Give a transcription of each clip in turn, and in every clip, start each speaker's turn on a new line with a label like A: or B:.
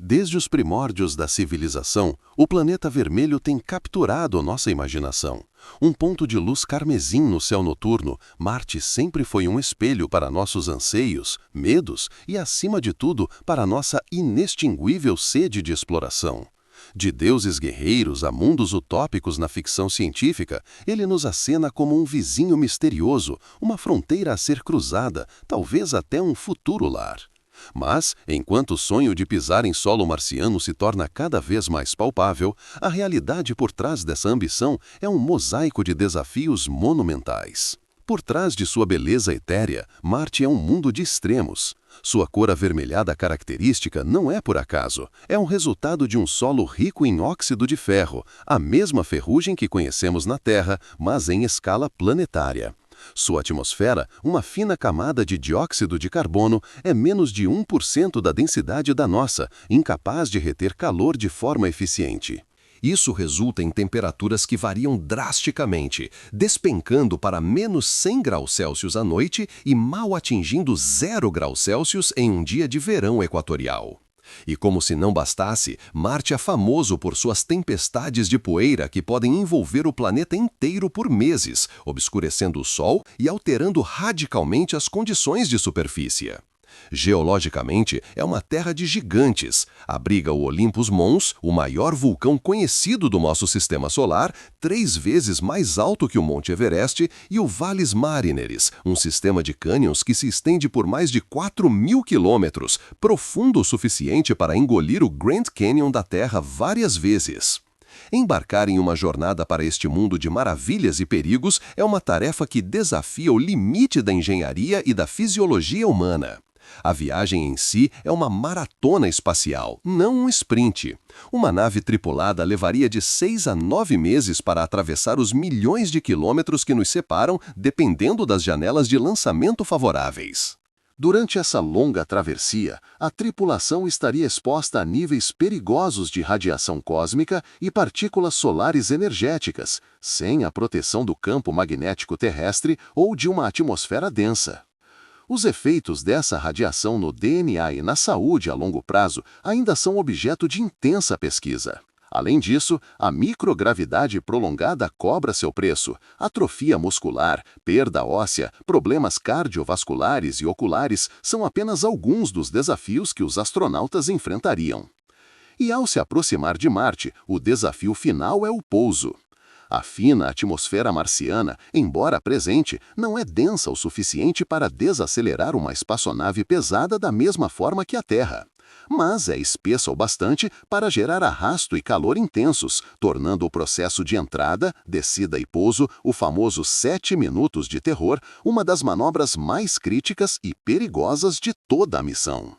A: Desde os primórdios da civilização, o planeta vermelho tem capturado nossa imaginação. Um ponto de luz carmesim no céu noturno, Marte sempre foi um espelho para nossos anseios, medos e, acima de tudo, para nossa inextinguível sede de exploração. De deuses guerreiros a mundos utópicos na ficção científica, ele nos acena como um vizinho misterioso, uma fronteira a ser cruzada, talvez até um futuro lar. Mas, enquanto o sonho de pisar em solo marciano se torna cada vez mais palpável, a realidade por trás dessa ambição é um mosaico de desafios monumentais. Por trás de sua beleza etérea, Marte é um mundo de extremos. Sua cor avermelhada característica não é por acaso, é um resultado de um solo rico em óxido de ferro, a mesma ferrugem que conhecemos na Terra, mas em escala planetária. Sua atmosfera, uma fina camada de dióxido de carbono, é menos de 1% da densidade da nossa, incapaz de reter calor de forma eficiente. Isso resulta em temperaturas que variam drasticamente, despencando para menos 100 graus Celsius à noite e mal atingindo 0 graus Celsius em um dia de verão equatorial. E como se não bastasse, Marte é famoso por suas tempestades de poeira que podem envolver o planeta inteiro por meses, obscurecendo o Sol e alterando radicalmente as condições de superfície. Geologicamente, é uma terra de gigantes. Abriga o Olympus Mons, o maior vulcão conhecido do nosso sistema solar, 3 vezes mais alto que o Monte Everest, e o Valles Marineris, um sistema de cânions que se estende por mais de 4.000 quilômetros, profundo o suficiente para engolir o Grand Canyon da Terra várias vezes. Embarcar em uma jornada para este mundo de maravilhas e perigos é uma tarefa que desafia o limite da engenharia e da fisiologia humana. A viagem em si é uma maratona espacial, não um sprint. Uma nave tripulada levaria de 6 a 9 meses para atravessar os milhões de quilômetros que nos separam, dependendo das janelas de lançamento favoráveis. Durante essa longa travessia, a tripulação estaria exposta a níveis perigosos de radiação cósmica e partículas solares energéticas, sem a proteção do campo magnético terrestre ou de uma atmosfera densa. Os efeitos dessa radiação no DNA e na saúde a longo prazo ainda são objeto de intensa pesquisa. Além disso, a microgravidade prolongada cobra seu preço. Atrofia muscular, perda óssea, problemas cardiovasculares e oculares são apenas alguns dos desafios que os astronautas enfrentariam. E ao se aproximar de Marte, o desafio final é o pouso. A fina atmosfera marciana, embora presente, não é densa o suficiente para desacelerar uma espaçonave pesada da mesma forma que a Terra. Mas é espessa o bastante para gerar arrasto e calor intensos, tornando o processo de entrada, descida e pouso, o famoso 7 minutos de terror, uma das manobras mais críticas e perigosas de toda a missão.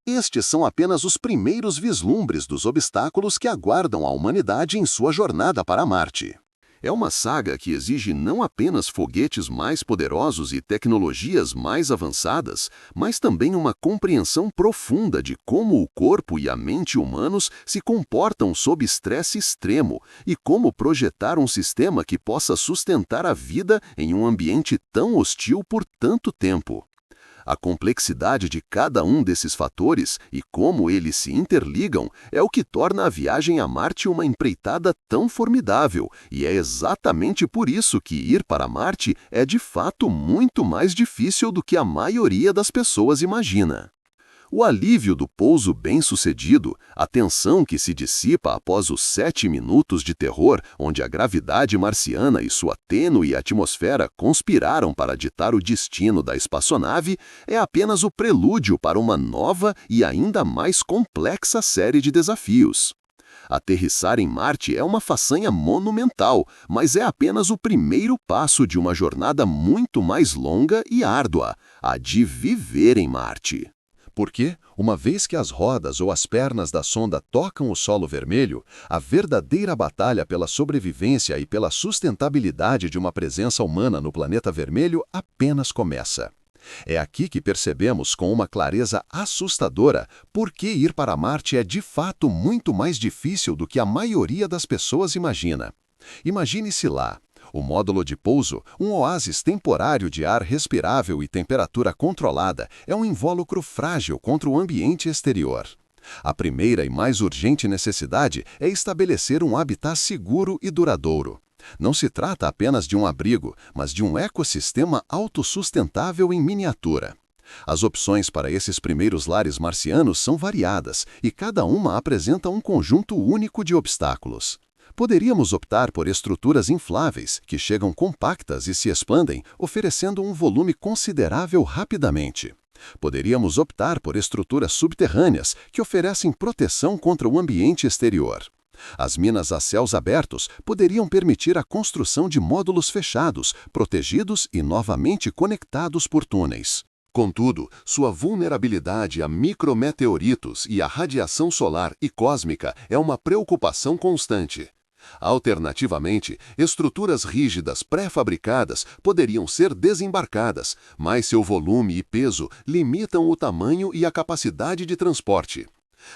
A: Estes são apenas os primeiros vislumbres dos obstáculos que aguardam a humanidade em sua jornada para Marte. É uma saga que exige não apenas foguetes mais poderosos e tecnologias mais avançadas, mas também uma compreensão profunda de como o corpo e a mente humanos se comportam sob estresse extremo e como projetar um sistema que possa sustentar a vida em um ambiente tão hostil por tanto tempo. A complexidade de cada um desses fatores e como eles se interligam é o que torna a viagem a Marte uma empreitada tão formidável, e é exatamente por isso que ir para Marte é de fato muito mais difícil do que a maioria das pessoas imagina. O alívio do pouso bem-sucedido, a tensão que se dissipa após os 7 minutos de terror, onde a gravidade marciana e sua tênue atmosfera conspiraram para ditar o destino da espaçonave, é apenas o prelúdio para uma nova e ainda mais complexa série de desafios. Aterrissar em Marte é uma façanha monumental, mas é apenas o primeiro passo de uma jornada muito mais longa e árdua, a de viver em Marte. Porque, uma vez que as rodas ou as pernas da sonda tocam o solo vermelho, a verdadeira batalha pela sobrevivência e pela sustentabilidade de uma presença humana no planeta vermelho apenas começa. É aqui que percebemos com uma clareza assustadora por que ir para Marte é de fato muito mais difícil do que a maioria das pessoas imagina. Imagine-se lá. O módulo de pouso, um oásis temporário de ar respirável e temperatura controlada, é um invólucro frágil contra o ambiente exterior. A primeira e mais urgente necessidade é estabelecer um habitat seguro e duradouro. Não se trata apenas de um abrigo, mas de um ecossistema autossustentável em miniatura. As opções para esses primeiros lares marcianos são variadas e cada uma apresenta um conjunto único de obstáculos. Poderíamos optar por estruturas infláveis, que chegam compactas e se expandem, oferecendo um volume considerável rapidamente. Poderíamos optar por estruturas subterrâneas, que oferecem proteção contra o ambiente exterior. As minas a céus abertos poderiam permitir a construção de módulos fechados, protegidos e novamente conectados por túneis. Contudo, sua vulnerabilidade a micrometeoritos e à radiação solar e cósmica é uma preocupação constante. Alternativamente, estruturas rígidas pré-fabricadas poderiam ser desembarcadas, mas seu volume e peso limitam o tamanho e a capacidade de transporte.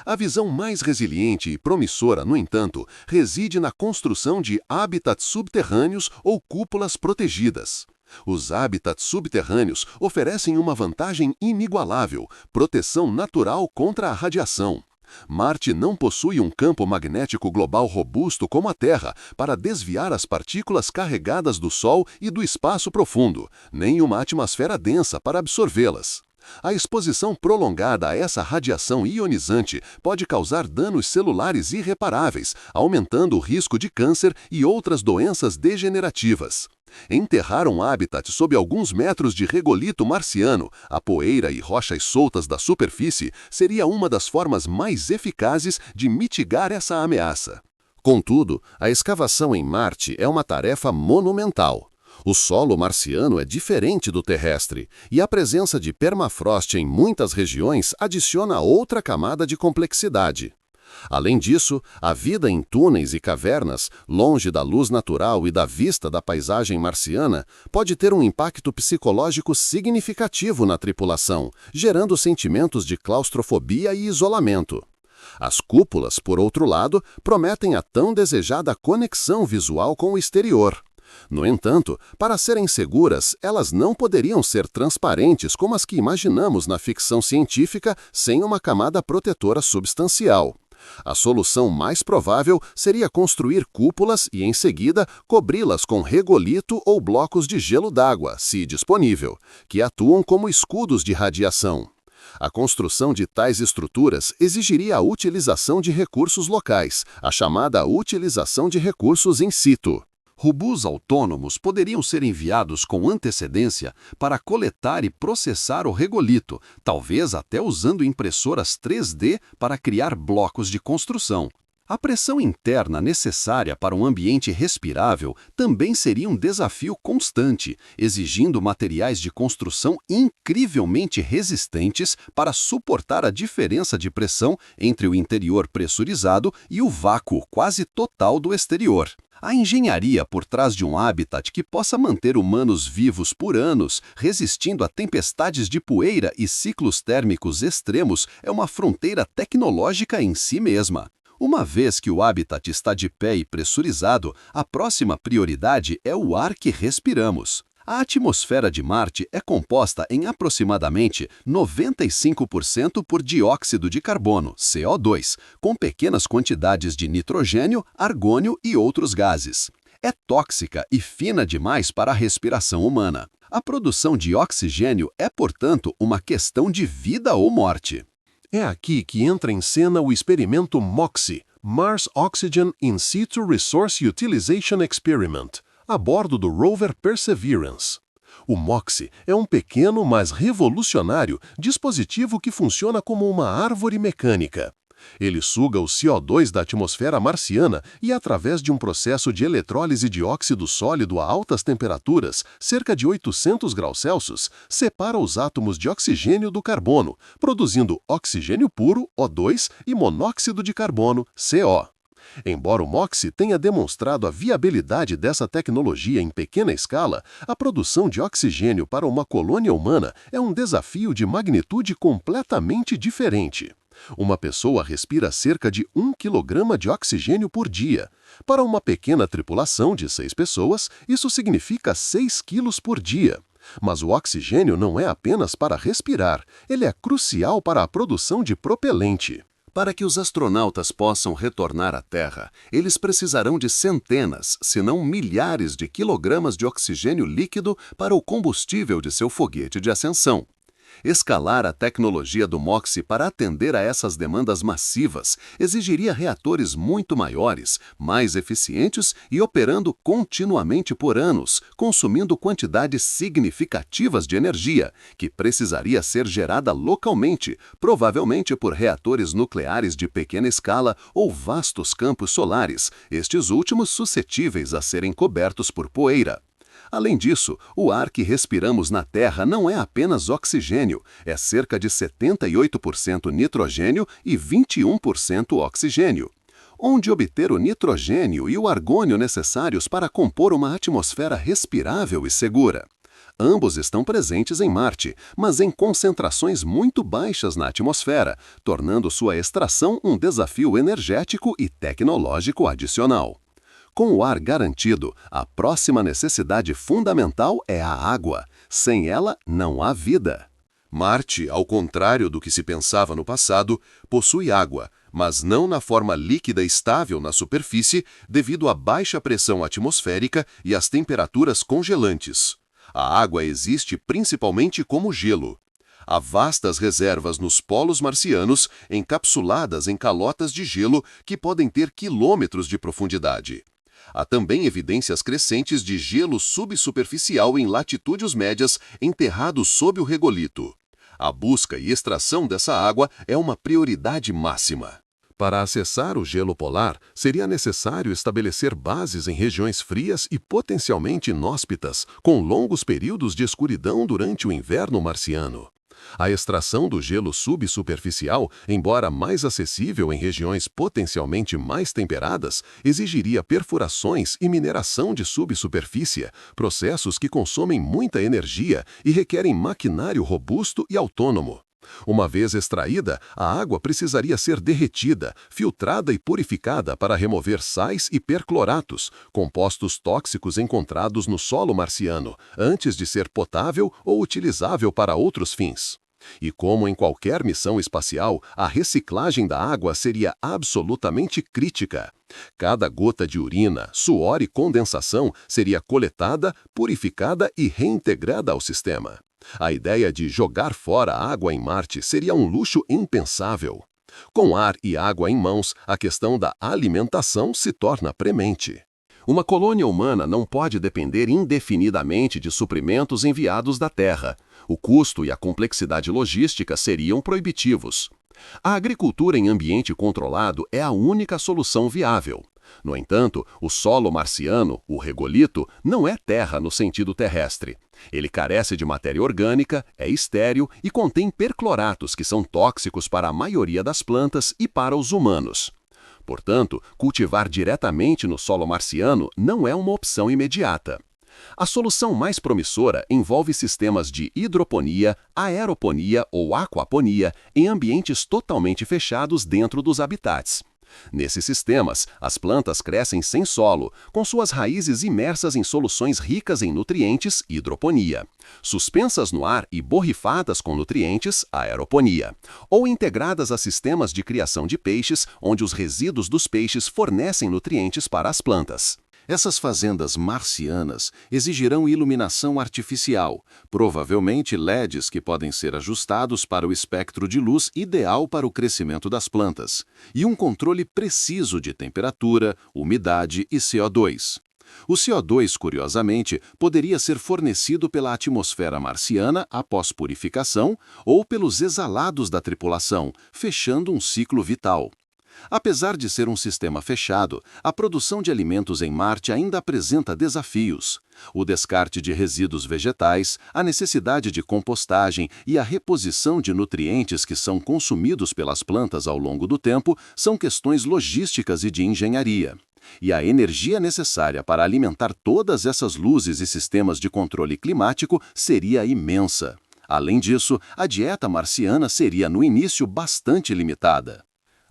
A: A visão mais resiliente e promissora, no entanto, reside na construção de habitats subterrâneos ou cúpulas protegidas. Os habitats subterrâneos oferecem uma vantagem inigualável: proteção natural contra a radiação. Marte não possui um campo magnético global robusto como a Terra para desviar as partículas carregadas do Sol e do espaço profundo, nem uma atmosfera densa para absorvê-las. A exposição prolongada a essa radiação ionizante pode causar danos celulares irreparáveis, aumentando o risco de câncer e outras doenças degenerativas. Enterrar um habitat sob alguns metros de regolito marciano, a poeira e rochas soltas da superfície, seria uma das formas mais eficazes de mitigar essa ameaça. Contudo, a escavação em Marte é uma tarefa monumental. O solo marciano é diferente do terrestre, e a presença de permafrost em muitas regiões adiciona outra camada de complexidade. Além disso, a vida em túneis e cavernas, longe da luz natural e da vista da paisagem marciana, pode ter um impacto psicológico significativo na tripulação, gerando sentimentos de claustrofobia e isolamento. As cúpulas, por outro lado, prometem a tão desejada conexão visual com o exterior. No entanto, para serem seguras, elas não poderiam ser transparentes como as que imaginamos na ficção científica sem uma camada protetora substancial. A solução mais provável seria construir cúpulas e, em seguida, cobri-las com regolito ou blocos de gelo d'água, se disponível, que atuam como escudos de radiação. A construção de tais estruturas exigiria a utilização de recursos locais, a chamada utilização de recursos in situ. Robôs autônomos poderiam ser enviados com antecedência para coletar e processar o regolito, talvez até usando impressoras 3D para criar blocos de construção. A pressão interna necessária para um ambiente respirável também seria um desafio constante, exigindo materiais de construção incrivelmente resistentes para suportar a diferença de pressão entre o interior pressurizado e o vácuo quase total do exterior. A engenharia por trás de um habitat que possa manter humanos vivos por anos, resistindo a tempestades de poeira e ciclos térmicos extremos, é uma fronteira tecnológica em si mesma. Uma vez que o habitat está de pé e pressurizado, a próxima prioridade é o ar que respiramos. A atmosfera de Marte é composta em aproximadamente 95% por dióxido de carbono, CO2, com pequenas quantidades de nitrogênio, argônio e outros gases. É tóxica e fina demais para a respiração humana. A produção de oxigênio é, portanto, uma questão de vida ou morte. É aqui que entra em cena o experimento MOXIE, Mars Oxygen In Situ Resource Utilization Experiment, a bordo do rover Perseverance. O MOXIE é um pequeno, mas revolucionário dispositivo que funciona como uma árvore mecânica. Ele suga o CO2 da atmosfera marciana e, através de um processo de eletrólise de óxido sólido a altas temperaturas, cerca de 800 graus Celsius, separa os átomos de oxigênio do carbono, produzindo oxigênio puro, O2, e monóxido de carbono, CO. Embora o MOXIE tenha demonstrado a viabilidade dessa tecnologia em pequena escala, a produção de oxigênio para uma colônia humana é um desafio de magnitude completamente diferente. Uma pessoa respira cerca de 1 kg de oxigênio por dia. Para uma pequena tripulação de 6 pessoas, isso significa 6 quilos por dia. Mas o oxigênio não é apenas para respirar, ele é crucial para a produção de propelente. Para que os astronautas possam retornar à Terra, eles precisarão de centenas, se não milhares de quilogramas de oxigênio líquido para o combustível de seu foguete de ascensão. Escalar a tecnologia do MOXIE para atender a essas demandas massivas exigiria reatores muito maiores, mais eficientes e operando continuamente por anos, consumindo quantidades significativas de energia, que precisaria ser gerada localmente, provavelmente por reatores nucleares de pequena escala ou vastos campos solares, estes últimos suscetíveis a serem cobertos por poeira. Além disso, o ar que respiramos na Terra não é apenas oxigênio, é cerca de 78% nitrogênio e 21% oxigênio. Onde obter o nitrogênio e o argônio necessários para compor uma atmosfera respirável e segura? Ambos estão presentes em Marte, mas em concentrações muito baixas na atmosfera, tornando sua extração um desafio energético e tecnológico adicional. Com o ar garantido, a próxima necessidade fundamental é a água. Sem ela, não há vida. Marte, ao contrário do que se pensava no passado, possui água, mas não na forma líquida estável na superfície devido à baixa pressão atmosférica e às temperaturas congelantes. A água existe principalmente como gelo. Há vastas reservas nos polos marcianos encapsuladas em calotas de gelo que podem ter quilômetros de profundidade. Há também evidências crescentes de gelo subsuperficial em latitudes médias enterrado sob o regolito. A busca e extração dessa água é uma prioridade máxima. Para acessar o gelo polar, seria necessário estabelecer bases em regiões frias e potencialmente inóspitas, com longos períodos de escuridão durante o inverno marciano. A extração do gelo subsuperficial, embora mais acessível em regiões potencialmente mais temperadas, exigiria perfurações e mineração de subsuperfície, processos que consomem muita energia e requerem maquinário robusto e autônomo. Uma vez extraída, a água precisaria ser derretida, filtrada e purificada para remover sais e percloratos, compostos tóxicos encontrados no solo marciano, antes de ser potável ou utilizável para outros fins. E como em qualquer missão espacial, a reciclagem da água seria absolutamente crítica. Cada gota de urina, suor e condensação seria coletada, purificada e reintegrada ao sistema. A ideia de jogar fora a água em Marte seria um luxo impensável. Com ar e água em mãos, a questão da alimentação se torna premente. Uma colônia humana não pode depender indefinidamente de suprimentos enviados da Terra. O custo e a complexidade logística seriam proibitivos. A agricultura em ambiente controlado é a única solução viável. No entanto, o solo marciano, o regolito, não é terra no sentido terrestre. Ele carece de matéria orgânica, é estéril e contém percloratos que são tóxicos para a maioria das plantas e para os humanos. Portanto, cultivar diretamente no solo marciano não é uma opção imediata. A solução mais promissora envolve sistemas de hidroponia, aeroponia ou aquaponia em ambientes totalmente fechados dentro dos habitats. Nesses sistemas, as plantas crescem sem solo, com suas raízes imersas em soluções ricas em nutrientes, hidroponia, suspensas no ar e borrifadas com nutrientes, aeroponia, ou integradas a sistemas de criação de peixes, onde os resíduos dos peixes fornecem nutrientes para as plantas. Essas fazendas marcianas exigirão iluminação artificial, provavelmente LEDs que podem ser ajustados para o espectro de luz ideal para o crescimento das plantas, e um controle preciso de temperatura, umidade e CO2. O CO2, curiosamente, poderia ser fornecido pela atmosfera marciana após purificação ou pelos exalados da tripulação, fechando um ciclo vital. Apesar de ser um sistema fechado, a produção de alimentos em Marte ainda apresenta desafios. O descarte de resíduos vegetais, a necessidade de compostagem e a reposição de nutrientes que são consumidos pelas plantas ao longo do tempo são questões logísticas e de engenharia. E a energia necessária para alimentar todas essas luzes e sistemas de controle climático seria imensa. Além disso, a dieta marciana seria no início bastante limitada.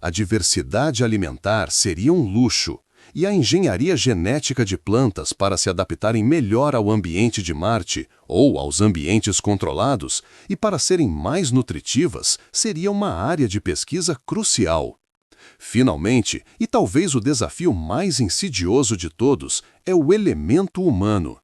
A: A diversidade alimentar seria um luxo. E a engenharia genética de plantas para se adaptarem melhor ao ambiente de Marte ou aos ambientes controlados e para serem mais nutritivas seria uma área de pesquisa crucial. Finalmente, e talvez o desafio mais insidioso de todos, é o elemento humano.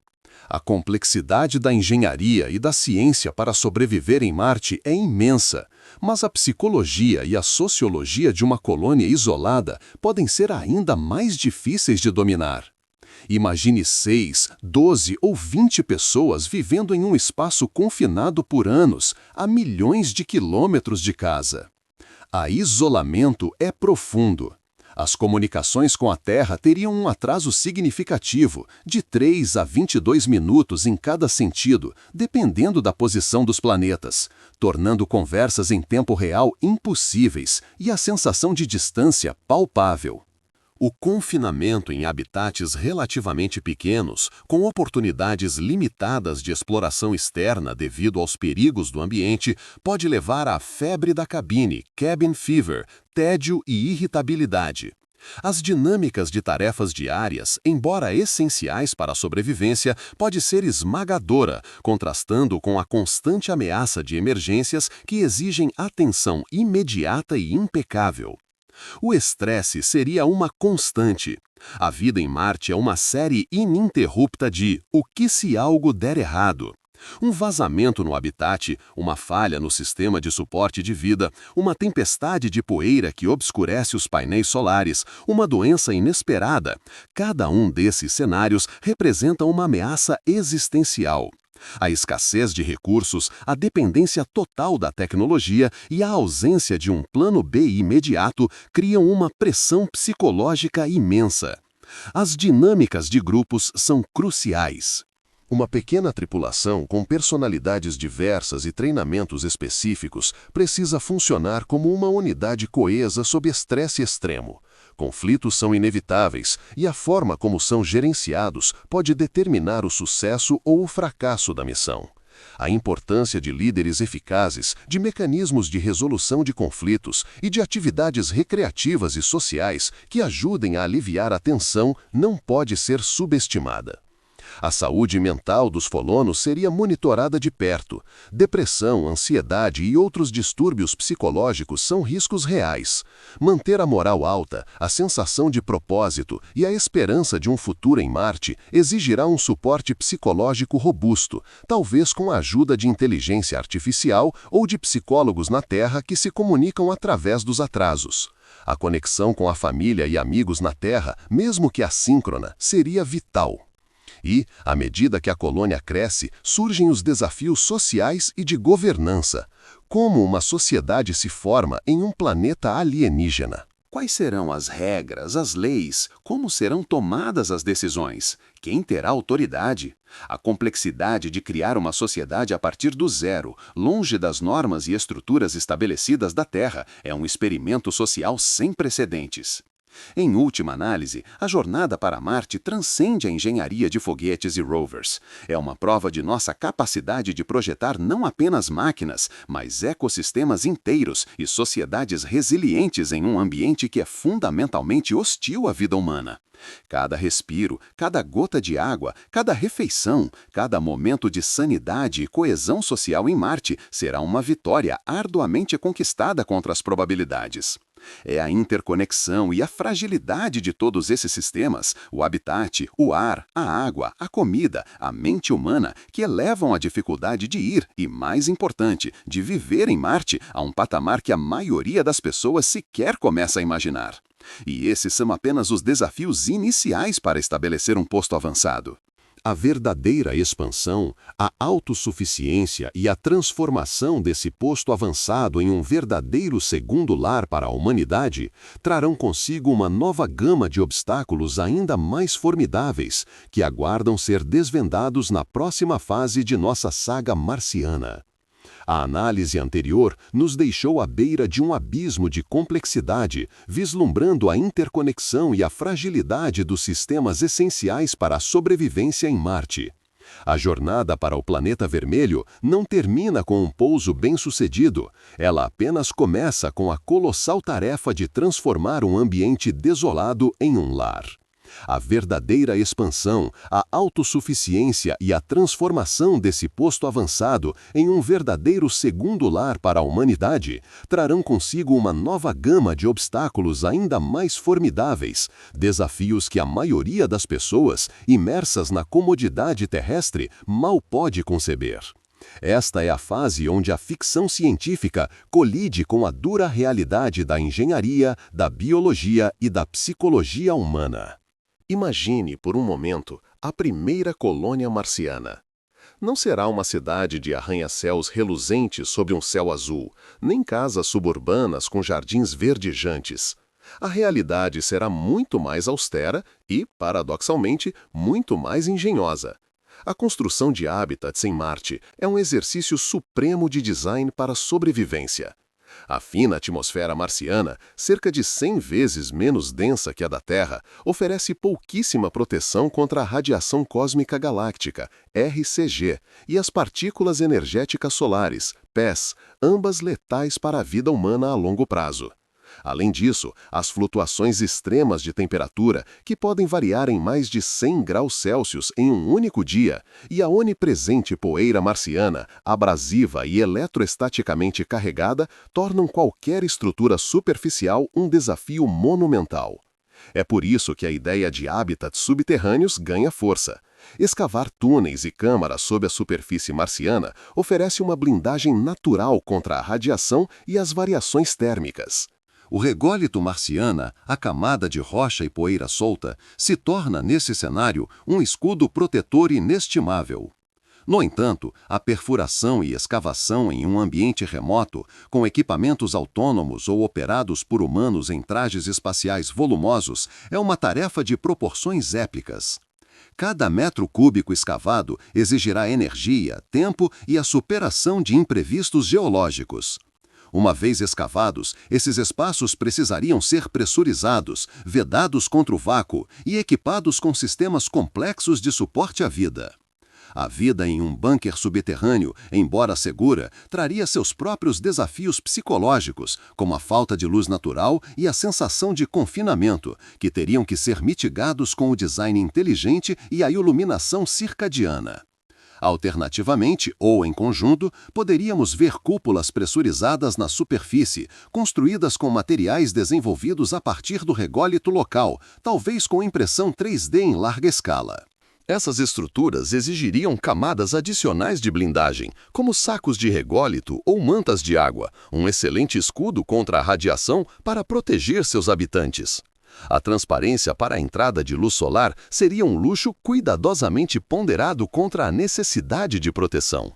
A: A complexidade da engenharia e da ciência para sobreviver em Marte é imensa, mas a psicologia e a sociologia de uma colônia isolada podem ser ainda mais difíceis de dominar. Imagine 6, 12 ou 20 pessoas vivendo em um espaço confinado por anos, a milhões de quilômetros de casa. O isolamento é profundo. As comunicações com a Terra teriam um atraso significativo, de 3 a 22 minutos em cada sentido, dependendo da posição dos planetas, tornando conversas em tempo real impossíveis e a sensação de distância palpável. O confinamento em habitats relativamente pequenos, com oportunidades limitadas de exploração externa devido aos perigos do ambiente, pode levar à febre da cabine, cabin fever, tédio e irritabilidade. As dinâmicas de tarefas diárias, embora essenciais para a sobrevivência, pode ser esmagadora, contrastando com a constante ameaça de emergências que exigem atenção imediata e impecável. O estresse seria uma constante. A vida em Marte é uma série ininterrupta de "o que se algo der errado". Um vazamento no habitat, uma falha no sistema de suporte de vida, uma tempestade de poeira que obscurece os painéis solares, uma doença inesperada. Cada um desses cenários representa uma ameaça existencial. A escassez de recursos, a dependência total da tecnologia e a ausência de um plano B imediato criam uma pressão psicológica imensa. As dinâmicas de grupos são cruciais. Uma pequena tripulação com personalidades diversas e treinamentos específicos precisa funcionar como uma unidade coesa sob estresse extremo. Conflitos são inevitáveis e a forma como são gerenciados pode determinar o sucesso ou o fracasso da missão. A importância de líderes eficazes, de mecanismos de resolução de conflitos e de atividades recreativas e sociais que ajudem a aliviar a tensão não pode ser subestimada. A saúde mental dos colonos seria monitorada de perto. Depressão, ansiedade e outros distúrbios psicológicos são riscos reais. Manter a moral alta, a sensação de propósito e a esperança de um futuro em Marte exigirá um suporte psicológico robusto, talvez com a ajuda de inteligência artificial ou de psicólogos na Terra que se comunicam através dos atrasos. A conexão com a família e amigos na Terra, mesmo que assíncrona, seria vital. E, à medida que a colônia cresce, surgem os desafios sociais e de governança. Como uma sociedade se forma em um planeta alienígena? Quais serão as regras, as leis? Como serão tomadas as decisões? Quem terá autoridade? A complexidade de criar uma sociedade a partir do zero, longe das normas e estruturas estabelecidas da Terra, é um experimento social sem precedentes. Em última análise, a jornada para Marte transcende a engenharia de foguetes e rovers. É uma prova de nossa capacidade de projetar não apenas máquinas, mas ecossistemas inteiros e sociedades resilientes em um ambiente que é fundamentalmente hostil à vida humana. Cada respiro, cada gota de água, cada refeição, cada momento de sanidade e coesão social em Marte será uma vitória arduamente conquistada contra as probabilidades. É a interconexão e a fragilidade de todos esses sistemas, o habitat, o ar, a água, a comida, a mente humana, que elevam a dificuldade de ir e, mais importante, de viver em Marte a um patamar que a maioria das pessoas sequer começa a imaginar. E esses são apenas os desafios iniciais para estabelecer um posto avançado. A verdadeira expansão, a autossuficiência e a transformação desse posto avançado em um verdadeiro segundo lar para a humanidade trarão consigo uma nova gama de obstáculos ainda mais formidáveis que aguardam ser desvendados na próxima fase de nossa saga marciana. A análise anterior nos deixou à beira de um abismo de complexidade, vislumbrando a interconexão e a fragilidade dos sistemas essenciais para a sobrevivência em Marte. A jornada para o planeta vermelho não termina com um pouso bem-sucedido, ela apenas começa com a colossal tarefa de transformar um ambiente desolado em um lar. A verdadeira expansão, a autossuficiência e a transformação desse posto avançado em um verdadeiro segundo lar para a humanidade trarão consigo uma nova gama de obstáculos ainda mais formidáveis, desafios que a maioria das pessoas, imersas na comodidade terrestre, mal pode conceber. Esta é a fase onde a ficção científica colide com a dura realidade da engenharia, da biologia e da psicologia humana. Imagine, por um momento, a primeira colônia marciana. Não será uma cidade de arranha-céus reluzentes sobre um céu azul, nem casas suburbanas com jardins verdejantes. A realidade será muito mais austera e, paradoxalmente, muito mais engenhosa. A construção de habitats em Marte é um exercício supremo de design para a sobrevivência. A fina atmosfera marciana, cerca de 100 vezes menos densa que a da Terra, oferece pouquíssima proteção contra a radiação cósmica galáctica, RCG, e as partículas energéticas solares, PES, ambas letais para a vida humana a longo prazo. Além disso, as flutuações extremas de temperatura, que podem variar em mais de 100 graus Celsius em um único dia, e a onipresente poeira marciana, abrasiva e eletroestaticamente carregada, tornam qualquer estrutura superficial um desafio monumental. É por isso que a ideia de habitats subterrâneos ganha força. Escavar túneis e câmaras sob a superfície marciana oferece uma blindagem natural contra a radiação e as variações térmicas. O rególito marciana, a camada de rocha e poeira solta, se torna, nesse cenário, um escudo protetor inestimável. No entanto, a perfuração e escavação em um ambiente remoto, com equipamentos autônomos ou operados por humanos em trajes espaciais volumosos, é uma tarefa de proporções épicas. Cada metro cúbico escavado exigirá energia, tempo e a superação de imprevistos geológicos. Uma vez escavados, esses espaços precisariam ser pressurizados, vedados contra o vácuo e equipados com sistemas complexos de suporte à vida. A vida em um bunker subterrâneo, embora segura, traria seus próprios desafios psicológicos, como a falta de luz natural e a sensação de confinamento, que teriam que ser mitigados com o design inteligente e a iluminação circadiana. Alternativamente, ou em conjunto, poderíamos ver cúpulas pressurizadas na superfície, construídas com materiais desenvolvidos a partir do rególito local, talvez com impressão 3D em larga escala. Essas estruturas exigiriam camadas adicionais de blindagem, como sacos de rególito ou mantas de água, um excelente escudo contra a radiação para proteger seus habitantes. A transparência para a entrada de luz solar seria um luxo cuidadosamente ponderado contra a necessidade de proteção.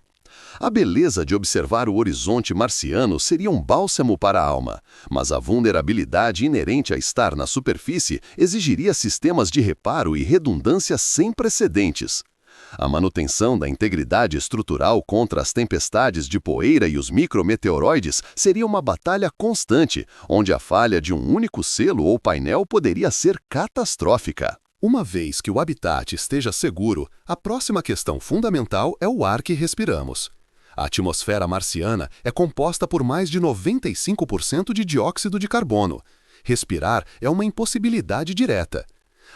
A: A beleza de observar o horizonte marciano seria um bálsamo para a alma, mas a vulnerabilidade inerente a estar na superfície exigiria sistemas de reparo e redundância sem precedentes. A manutenção da integridade estrutural contra as tempestades de poeira e os micrometeoroides seria uma batalha constante, onde a falha de um único selo ou painel poderia ser catastrófica. Uma vez que o habitat esteja seguro, a próxima questão fundamental é o ar que respiramos. A atmosfera marciana é composta por mais de 95% de dióxido de carbono. Respirar é uma impossibilidade direta.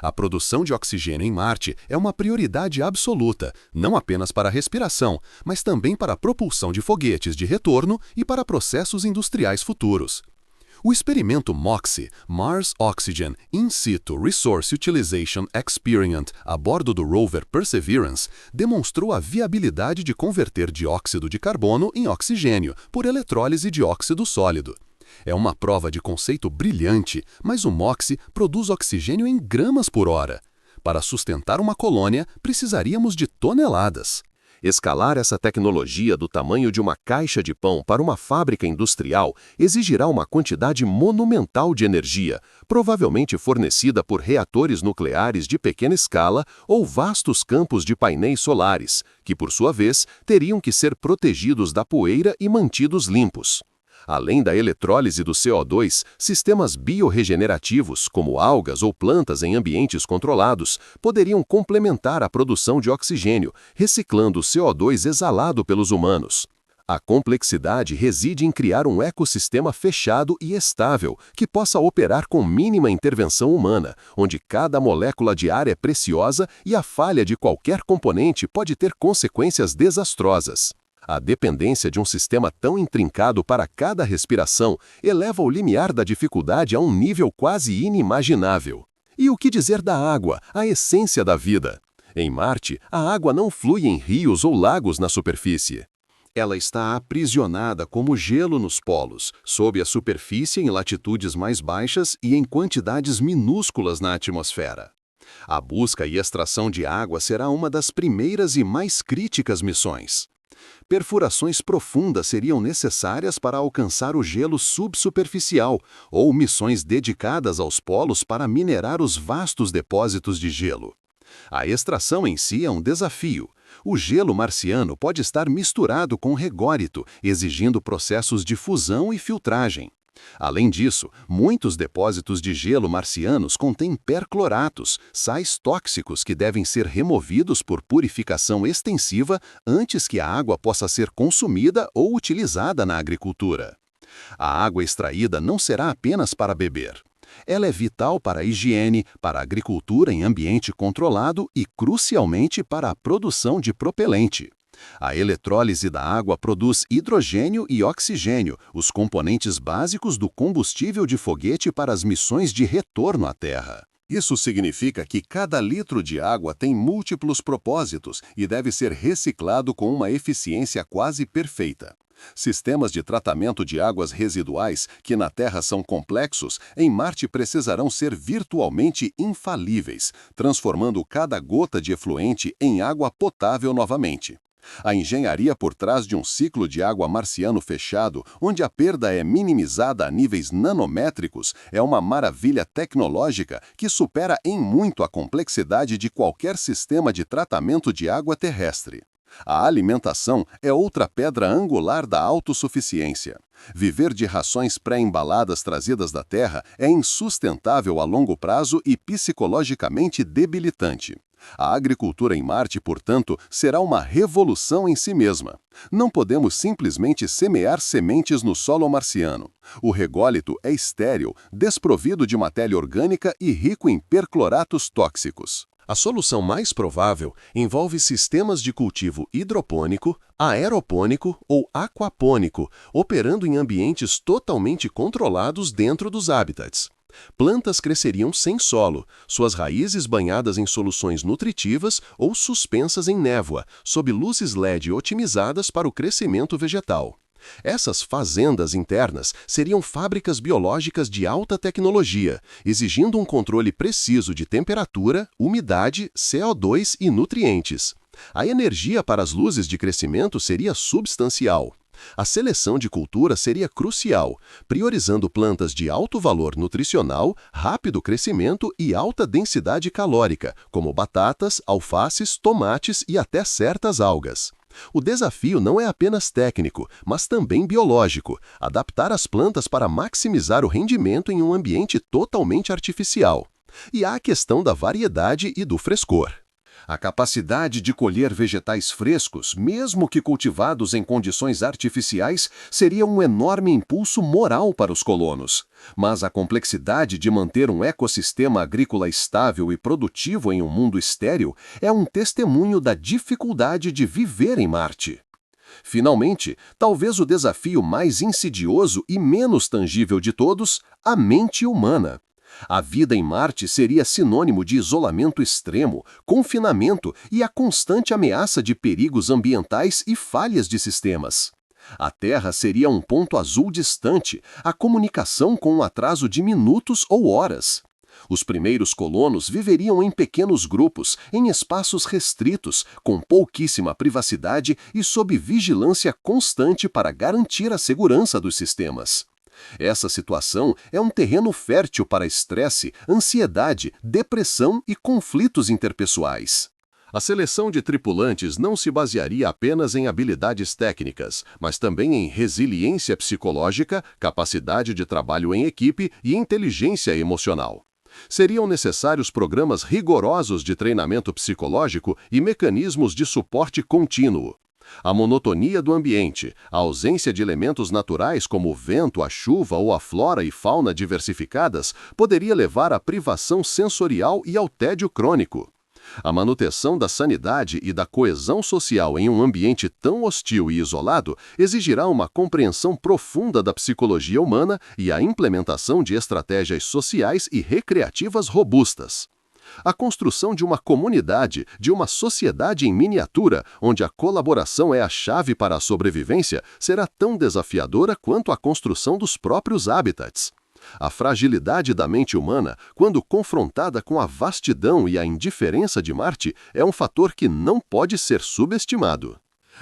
A: A produção de oxigênio em Marte é uma prioridade absoluta, não apenas para a respiração, mas também para a propulsão de foguetes de retorno e para processos industriais futuros. O experimento MOXIE, Mars Oxygen In Situ Resource Utilization Experiment, a bordo do rover Perseverance, demonstrou a viabilidade de converter dióxido de carbono em oxigênio por eletrólise de óxido sólido. É uma prova de conceito brilhante, mas o MOXIE produz oxigênio em gramas por hora. Para sustentar uma colônia, precisaríamos de toneladas. Escalar essa tecnologia do tamanho de uma caixa de pão para uma fábrica industrial exigirá uma quantidade monumental de energia, provavelmente fornecida por reatores nucleares de pequena escala ou vastos campos de painéis solares, que, por sua vez, teriam que ser protegidos da poeira e mantidos limpos. Além da eletrólise do CO2, sistemas biorregenerativos, como algas ou plantas em ambientes controlados, poderiam complementar a produção de oxigênio, reciclando o CO2 exalado pelos humanos. A complexidade reside em criar um ecossistema fechado e estável, que possa operar com mínima intervenção humana, onde cada molécula de ar é preciosa e a falha de qualquer componente pode ter consequências desastrosas. A dependência de um sistema tão intrincado para cada respiração eleva o limiar da dificuldade a um nível quase inimaginável. E o que dizer da água, a essência da vida? Em Marte, a água não flui em rios ou lagos na superfície. Ela está aprisionada como gelo nos polos, sob a superfície em latitudes mais baixas e em quantidades minúsculas na atmosfera. A busca e extração de água será uma das primeiras e mais críticas missões. Perfurações profundas seriam necessárias para alcançar o gelo subsuperficial, ou missões dedicadas aos polos para minerar os vastos depósitos de gelo. A extração em si é um desafio. O gelo marciano pode estar misturado com regórito, exigindo processos de fusão e filtragem. Além disso, muitos depósitos de gelo marcianos contêm percloratos, sais tóxicos que devem ser removidos por purificação extensiva antes que a água possa ser consumida ou utilizada na agricultura. A água extraída não será apenas para beber. Ela é vital para a higiene, para a agricultura em ambiente controlado e, crucialmente, para a produção de propelente. A eletrólise da água produz hidrogênio e oxigênio, os componentes básicos do combustível de foguete para as missões de retorno à Terra. Isso significa que cada litro de água tem múltiplos propósitos e deve ser reciclado com uma eficiência quase perfeita. Sistemas de tratamento de águas residuais, que na Terra são complexos, em Marte precisarão ser virtualmente infalíveis, transformando cada gota de efluente em água potável novamente. A engenharia por trás de um ciclo de água marciano fechado, onde a perda é minimizada a níveis nanométricos, é uma maravilha tecnológica que supera em muito a complexidade de qualquer sistema de tratamento de água terrestre. A alimentação é outra pedra angular da autossuficiência. Viver de rações pré-embaladas trazidas da Terra é insustentável a longo prazo e psicologicamente debilitante. A agricultura em Marte, portanto, será uma revolução em si mesma. Não podemos simplesmente semear sementes no solo marciano. O rególito é estéril, desprovido de matéria orgânica e rico em percloratos tóxicos. A solução mais provável envolve sistemas de cultivo hidropônico, aeropônico ou aquapônico, operando em ambientes totalmente controlados dentro dos habitats. Plantas cresceriam sem solo, suas raízes banhadas em soluções nutritivas ou suspensas em névoa, sob luzes LED otimizadas para o crescimento vegetal. Essas fazendas internas seriam fábricas biológicas de alta tecnologia, exigindo um controle preciso de temperatura, umidade, CO2 e nutrientes. A energia para as luzes de crescimento seria substancial. A seleção de cultura seria crucial, priorizando plantas de alto valor nutricional, rápido crescimento e alta densidade calórica, como batatas, alfaces, tomates e até certas algas. O desafio não é apenas técnico, mas também biológico, adaptar as plantas para maximizar o rendimento em um ambiente totalmente artificial. E há a questão da variedade e do frescor. A capacidade de colher vegetais frescos, mesmo que cultivados em condições artificiais, seria um enorme impulso moral para os colonos. Mas a complexidade de manter um ecossistema agrícola estável e produtivo em um mundo estéril é um testemunho da dificuldade de viver em Marte. Finalmente, talvez o desafio mais insidioso e menos tangível de todos, a mente humana. A vida em Marte seria sinônimo de isolamento extremo, confinamento e a constante ameaça de perigos ambientais e falhas de sistemas. A Terra seria um ponto azul distante, a comunicação com um atraso de minutos ou horas. Os primeiros colonos viveriam em pequenos grupos, em espaços restritos, com pouquíssima privacidade e sob vigilância constante para garantir a segurança dos sistemas. Essa situação é um terreno fértil para estresse, ansiedade, depressão e conflitos interpessoais. A seleção de tripulantes não se basearia apenas em habilidades técnicas, mas também em resiliência psicológica, capacidade de trabalho em equipe e inteligência emocional. Seriam necessários programas rigorosos de treinamento psicológico e mecanismos de suporte contínuo. A monotonia do ambiente, a ausência de elementos naturais como o vento, a chuva ou a flora e fauna diversificadas poderia levar à privação sensorial e ao tédio crônico. A manutenção da sanidade e da coesão social em um ambiente tão hostil e isolado exigirá uma compreensão profunda da psicologia humana e a implementação de estratégias sociais e recreativas robustas. A construção de uma comunidade, de uma sociedade em miniatura, onde a colaboração é a chave para a sobrevivência, será tão desafiadora quanto a construção dos próprios habitats. A fragilidade da mente humana, quando confrontada com a vastidão e a indiferença de Marte, é um fator que não pode ser subestimado.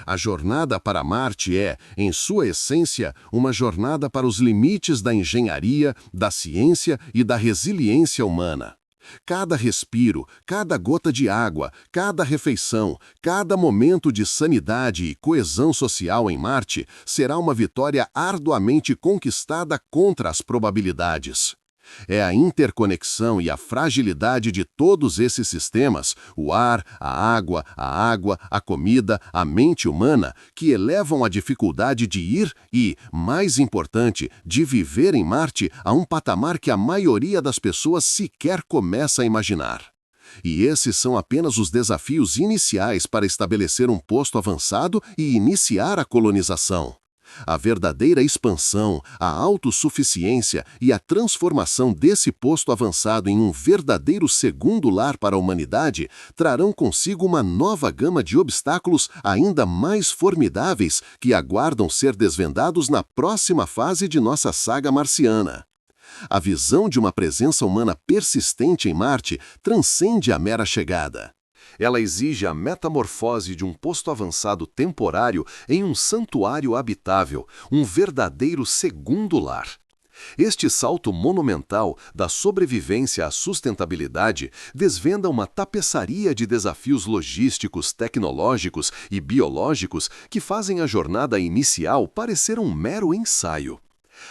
A: A jornada para Marte é, em sua essência, uma jornada para os limites da engenharia, da ciência e da resiliência humana. Cada respiro, cada gota de água, cada refeição, cada momento de sanidade e coesão social em Marte será uma vitória arduamente conquistada contra as probabilidades. É a interconexão e a fragilidade de todos esses sistemas, o ar, a água, a comida, a mente humana, que elevam a dificuldade de ir e, mais importante, de viver em Marte a um patamar que a maioria das pessoas sequer começa a imaginar. E esses são apenas os desafios iniciais para estabelecer um posto avançado e iniciar a colonização. A verdadeira expansão, a autossuficiência e a transformação desse posto avançado em um verdadeiro segundo lar para a humanidade trarão consigo uma nova gama de obstáculos ainda mais formidáveis que aguardam ser desvendados na próxima fase de nossa saga marciana. A visão de uma presença humana persistente em Marte transcende a mera chegada. Ela exige a metamorfose de um posto avançado temporário em um santuário habitável, um verdadeiro segundo lar. Este salto monumental da sobrevivência à sustentabilidade desvenda uma tapeçaria de desafios logísticos, tecnológicos e biológicos que fazem a jornada inicial parecer um mero ensaio.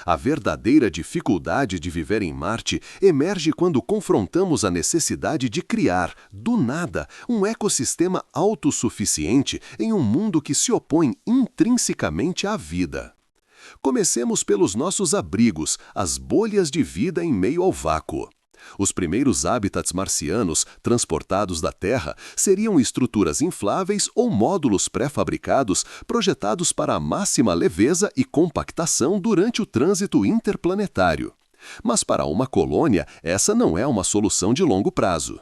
A: A verdadeira dificuldade de viver em Marte emerge quando confrontamos a necessidade de criar, do nada, um ecossistema autossuficiente em um mundo que se opõe intrinsecamente à vida. Comecemos pelos nossos abrigos, as bolhas de vida em meio ao vácuo. Os primeiros habitats marcianos transportados da Terra seriam estruturas infláveis ou módulos pré-fabricados projetados para a máxima leveza e compactação durante o trânsito interplanetário. Mas para uma colônia, essa não é uma solução de longo prazo.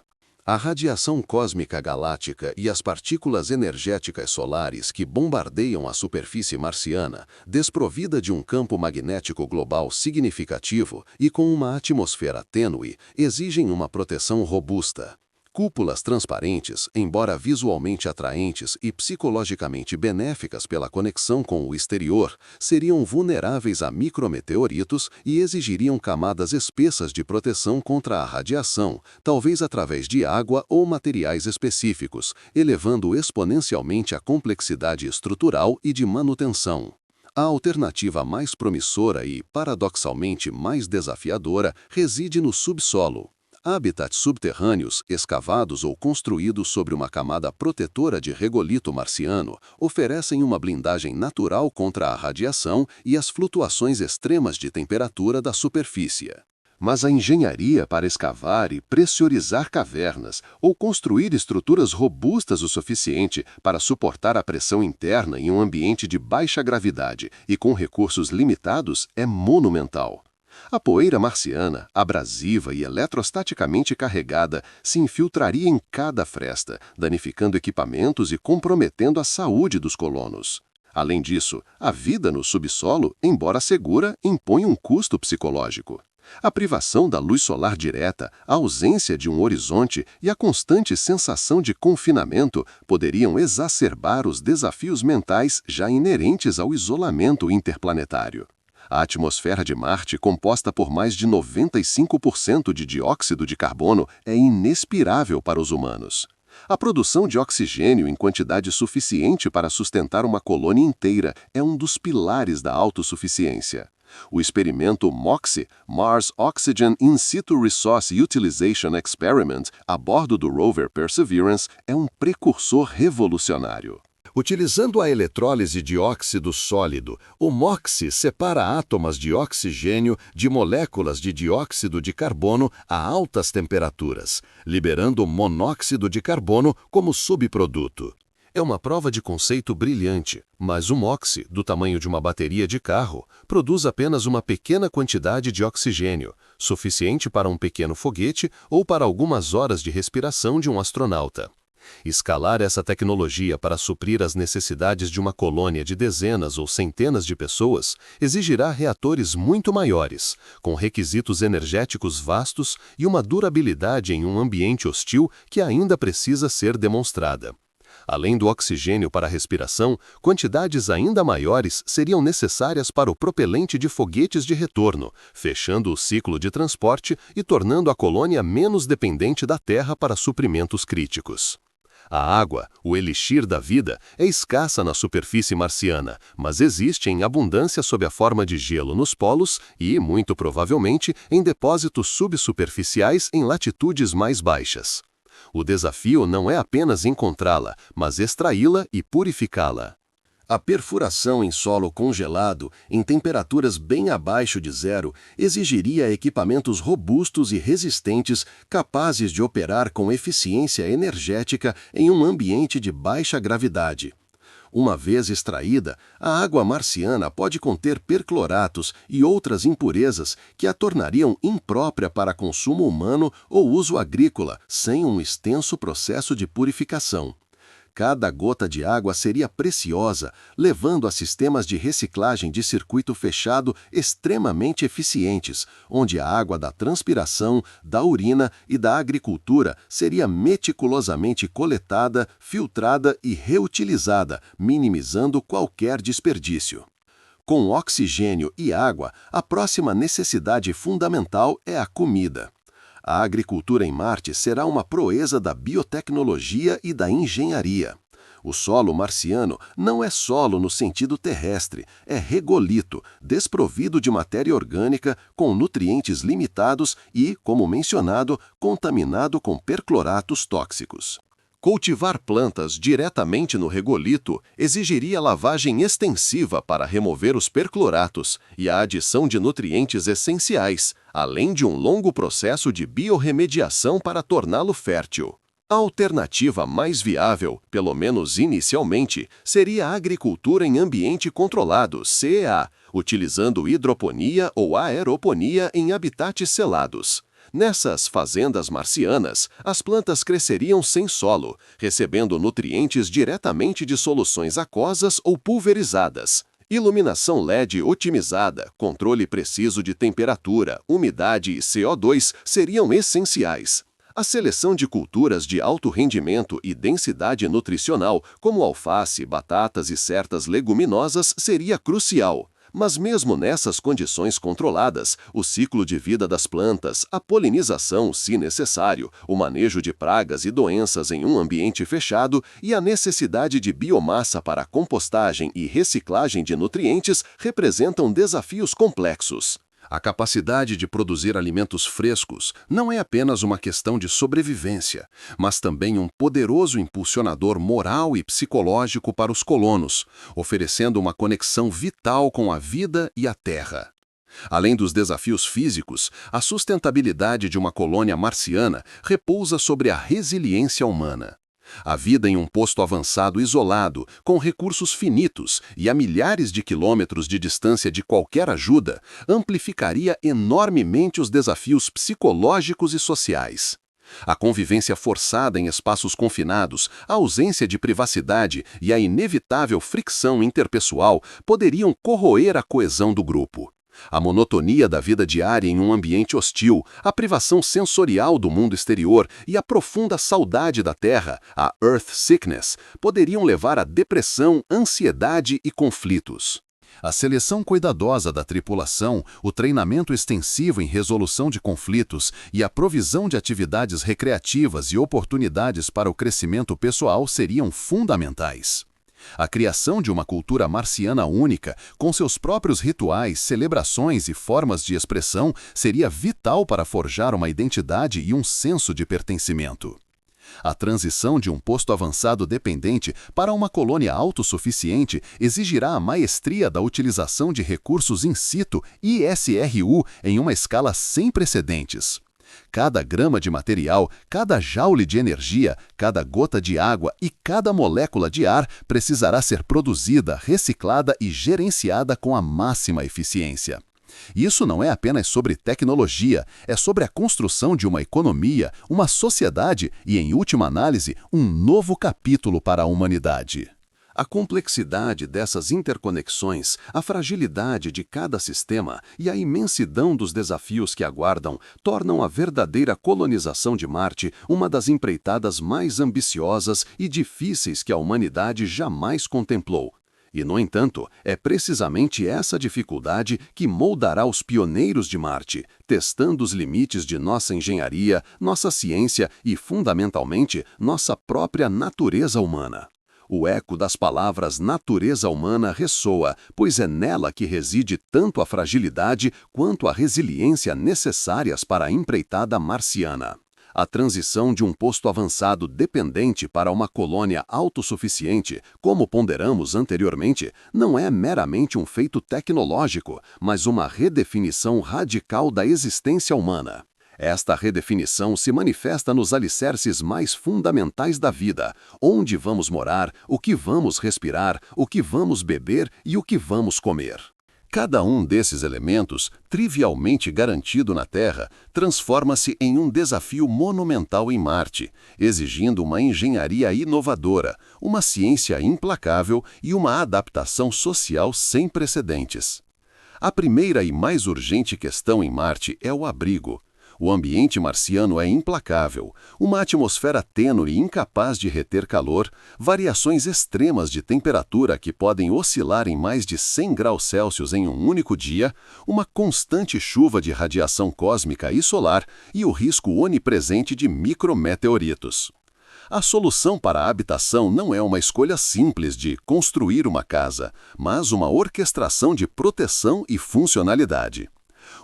A: A radiação cósmica galáctica e as partículas energéticas solares que bombardeiam a superfície marciana, desprovida de um campo magnético global significativo e com uma atmosfera tênue, exigem uma proteção robusta. Cúpulas transparentes, embora visualmente atraentes e psicologicamente benéficas pela conexão com o exterior, seriam vulneráveis a micrometeoritos e exigiriam camadas espessas de proteção contra a radiação, talvez através de água ou materiais específicos, elevando exponencialmente a complexidade estrutural e de manutenção. A alternativa mais promissora e, paradoxalmente, mais desafiadora reside no subsolo. Habitats subterrâneos, escavados ou construídos sobre uma camada protetora de regolito marciano, oferecem uma blindagem natural contra a radiação e as flutuações extremas de temperatura da superfície. Mas a engenharia para escavar e pressurizar cavernas ou construir estruturas robustas o suficiente para suportar a pressão interna em um ambiente de baixa gravidade e com recursos limitados é monumental. A poeira marciana, abrasiva e eletrostaticamente carregada, se infiltraria em cada fresta, danificando equipamentos e comprometendo a saúde dos colonos. Além disso, a vida no subsolo, embora segura, impõe um custo psicológico. A privação da luz solar direta, a ausência de um horizonte e a constante sensação de confinamento poderiam exacerbar os desafios mentais já inerentes ao isolamento interplanetário. A atmosfera de Marte, composta por mais de 95% de dióxido de carbono, é inexpirável para os humanos. A produção de oxigênio em quantidade suficiente para sustentar uma colônia inteira é um dos pilares da autossuficiência. O experimento MOXIE, Mars Oxygen In Situ Resource Utilization Experiment, a bordo do rover Perseverance, é um precursor revolucionário. Utilizando a eletrólise de óxido sólido, o MOXIE separa átomos de oxigênio de moléculas de dióxido de carbono a altas temperaturas, liberando monóxido de carbono como subproduto. É uma prova de conceito brilhante, mas o MOXIE, do tamanho de uma bateria de carro, produz apenas uma pequena quantidade de oxigênio, suficiente para um pequeno foguete ou para algumas horas de respiração de um astronauta. Escalar essa tecnologia para suprir as necessidades de uma colônia de dezenas ou centenas de pessoas exigirá reatores muito maiores, com requisitos energéticos vastos e uma durabilidade em um ambiente hostil que ainda precisa ser demonstrada. Além do oxigênio para a respiração, quantidades ainda maiores seriam necessárias para o propelente de foguetes de retorno, fechando o ciclo de transporte e tornando a colônia menos dependente da Terra para suprimentos críticos. A água, o elixir da vida, é escassa na superfície marciana, mas existe em abundância sob a forma de gelo nos polos e, muito provavelmente, em depósitos subsuperficiais em latitudes mais baixas. O desafio não é apenas encontrá-la, mas extraí-la e purificá-la. A perfuração em solo congelado, em temperaturas bem abaixo de zero, exigiria equipamentos robustos e resistentes capazes de operar com eficiência energética em um ambiente de baixa gravidade. Uma vez extraída, a água marciana pode conter percloratos e outras impurezas que a tornariam imprópria para consumo humano ou uso agrícola, sem um extenso processo de purificação. Cada gota de água seria preciosa, levando a sistemas de reciclagem de circuito fechado extremamente eficientes, onde a água da transpiração, da urina e da agricultura seria meticulosamente coletada, filtrada e reutilizada, minimizando qualquer desperdício. Com oxigênio e água, a próxima necessidade fundamental é a comida. A agricultura em Marte será uma proeza da biotecnologia e da engenharia. O solo marciano não é solo no sentido terrestre, é regolito, desprovido de matéria orgânica, com nutrientes limitados e, como mencionado, contaminado com percloratos tóxicos. Cultivar plantas diretamente no regolito exigiria lavagem extensiva para remover os percloratos e a adição de nutrientes essenciais, além de um longo processo de biorremediação para torná-lo fértil. A alternativa mais viável, pelo menos inicialmente, seria a agricultura em ambiente controlado, CEA, utilizando hidroponia ou aeroponia em habitats selados. Nessas fazendas marcianas, as plantas cresceriam sem solo, recebendo nutrientes diretamente de soluções aquosas ou pulverizadas. Iluminação LED otimizada, controle preciso de temperatura, umidade e CO2 seriam essenciais. A seleção de culturas de alto rendimento e densidade nutricional, como alface, batatas e certas leguminosas, seria crucial. Mas mesmo nessas condições controladas, o ciclo de vida das plantas, a polinização, se necessário, o manejo de pragas e doenças em um ambiente fechado e a necessidade de biomassa para compostagem e reciclagem de nutrientes representam desafios complexos. A capacidade de produzir alimentos frescos não é apenas uma questão de sobrevivência, mas também um poderoso impulsionador moral e psicológico para os colonos, oferecendo uma conexão vital com a vida e a terra. Além dos desafios físicos, a sustentabilidade de uma colônia marciana repousa sobre a resiliência humana. A vida em um posto avançado isolado, com recursos finitos e a milhares de quilômetros de distância de qualquer ajuda, amplificaria enormemente os desafios psicológicos e sociais. A convivência forçada em espaços confinados, a ausência de privacidade e a inevitável fricção interpessoal poderiam corroer a coesão do grupo. A monotonia da vida diária em um ambiente hostil, a privação sensorial do mundo exterior e a profunda saudade da Terra, a Earth Sickness, poderiam levar a depressão, ansiedade e conflitos. A seleção cuidadosa da tripulação, o treinamento extensivo em resolução de conflitos e a provisão de atividades recreativas e oportunidades para o crescimento pessoal seriam fundamentais. A criação de uma cultura marciana única, com seus próprios rituais, celebrações e formas de expressão, seria vital para forjar uma identidade e um senso de pertencimento. A transição de um posto avançado dependente para uma colônia autossuficiente exigirá a maestria da utilização de recursos in situ ISRU em uma escala sem precedentes. Cada grama de material, cada joule de energia, cada gota de água e cada molécula de ar precisará ser produzida, reciclada e gerenciada com a máxima eficiência. Isso não é apenas sobre tecnologia, é sobre a construção de uma economia, uma sociedade e, em última análise, um novo capítulo para a humanidade. A complexidade dessas interconexões, a fragilidade de cada sistema e a imensidão dos desafios que aguardam tornam a verdadeira colonização de Marte uma das empreitadas mais ambiciosas e difíceis que a humanidade jamais contemplou. E, no entanto, é precisamente essa dificuldade que moldará os pioneiros de Marte, testando os limites de nossa engenharia, nossa ciência e, fundamentalmente, nossa própria natureza humana. O eco das palavras natureza humana ressoa, pois é nela que reside tanto a fragilidade quanto a resiliência necessárias para a empreitada marciana. A transição de um posto avançado dependente para uma colônia autossuficiente, como ponderamos anteriormente, não é meramente um feito tecnológico, mas uma redefinição radical da existência humana. Esta redefinição se manifesta nos alicerces mais fundamentais da vida: onde vamos morar, o que vamos respirar, o que vamos beber e o que vamos comer. Cada um desses elementos, trivialmente garantido na Terra, transforma-se em um desafio monumental em Marte, exigindo uma engenharia inovadora, uma ciência implacável e uma adaptação social sem precedentes. A primeira e mais urgente questão em Marte é o abrigo. O ambiente marciano é implacável, uma atmosfera tênue incapaz de reter calor, variações extremas de temperatura que podem oscilar em mais de 100 graus Celsius em um único dia, uma constante chuva de radiação cósmica e solar e o risco onipresente de micrometeoritos. A solução para a habitação não é uma escolha simples de construir uma casa, mas uma orquestração de proteção e funcionalidade.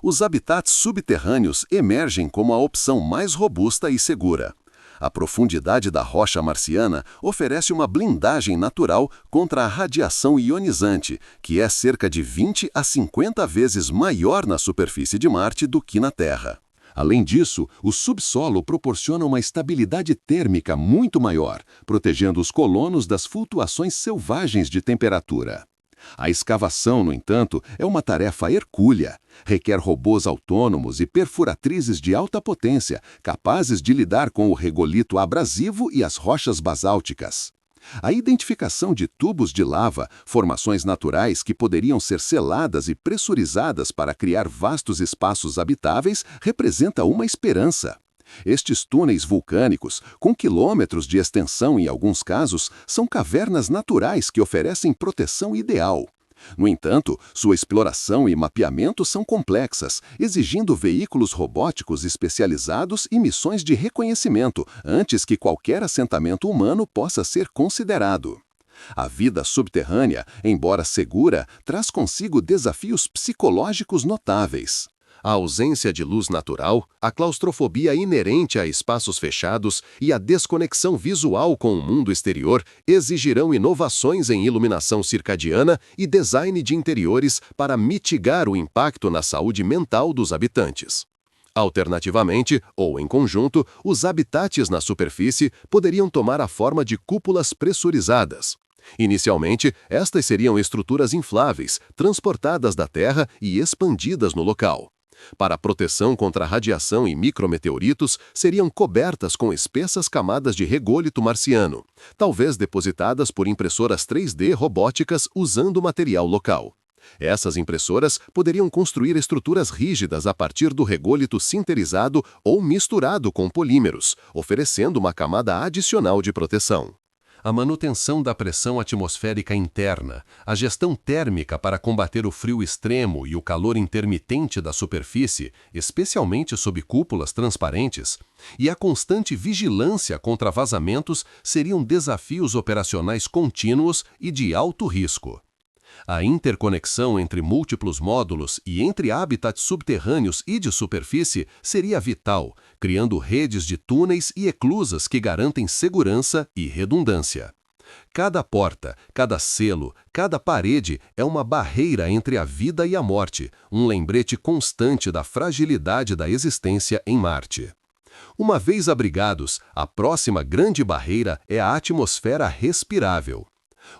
A: Os habitats subterrâneos emergem como a opção mais robusta e segura. A profundidade da rocha marciana oferece uma blindagem natural contra a radiação ionizante, que é cerca de 20 a 50 vezes maior na superfície de Marte do que na Terra. Além disso, o subsolo proporciona uma estabilidade térmica muito maior, protegendo os colonos das flutuações selvagens de temperatura. A escavação, no entanto, é uma tarefa hercúlea. Requer robôs autônomos e perfuratrizes de alta potência, capazes de lidar com o regolito abrasivo e as rochas basálticas. A identificação de tubos de lava, formações naturais que poderiam ser seladas e pressurizadas para criar vastos espaços habitáveis, representa uma esperança. Estes túneis vulcânicos, com quilômetros de extensão em alguns casos, são cavernas naturais que oferecem proteção ideal. No entanto, sua exploração e mapeamento são complexas, exigindo veículos robóticos especializados e missões de reconhecimento antes que qualquer assentamento humano possa ser considerado. A vida subterrânea, embora segura, traz consigo desafios psicológicos notáveis. A ausência de luz natural, a claustrofobia inerente a espaços fechados e a desconexão visual com o mundo exterior exigirão inovações em iluminação circadiana e design de interiores para mitigar o impacto na saúde mental dos habitantes. Alternativamente, ou em conjunto, os habitats na superfície poderiam tomar a forma de cúpulas pressurizadas. Inicialmente, estas seriam estruturas infláveis, transportadas da Terra e expandidas no local. Para proteção contra a radiação e micrometeoritos, seriam cobertas com espessas camadas de rególito marciano, talvez depositadas por impressoras 3D robóticas usando material local. Essas impressoras poderiam construir estruturas rígidas a partir do rególito sinterizado ou misturado com polímeros, oferecendo uma camada adicional de proteção. A manutenção da pressão atmosférica interna, a gestão térmica para combater o frio extremo e o calor intermitente da superfície, especialmente sob cúpulas transparentes, e a constante vigilância contra vazamentos seriam desafios operacionais contínuos e de alto risco. A interconexão entre múltiplos módulos e entre habitats subterrâneos e de superfície seria vital, criando redes de túneis e eclusas que garantem segurança e redundância. Cada porta, cada selo, cada parede é uma barreira entre a vida e a morte, um lembrete constante da fragilidade da existência em Marte. Uma vez abrigados, a próxima grande barreira é a atmosfera respirável.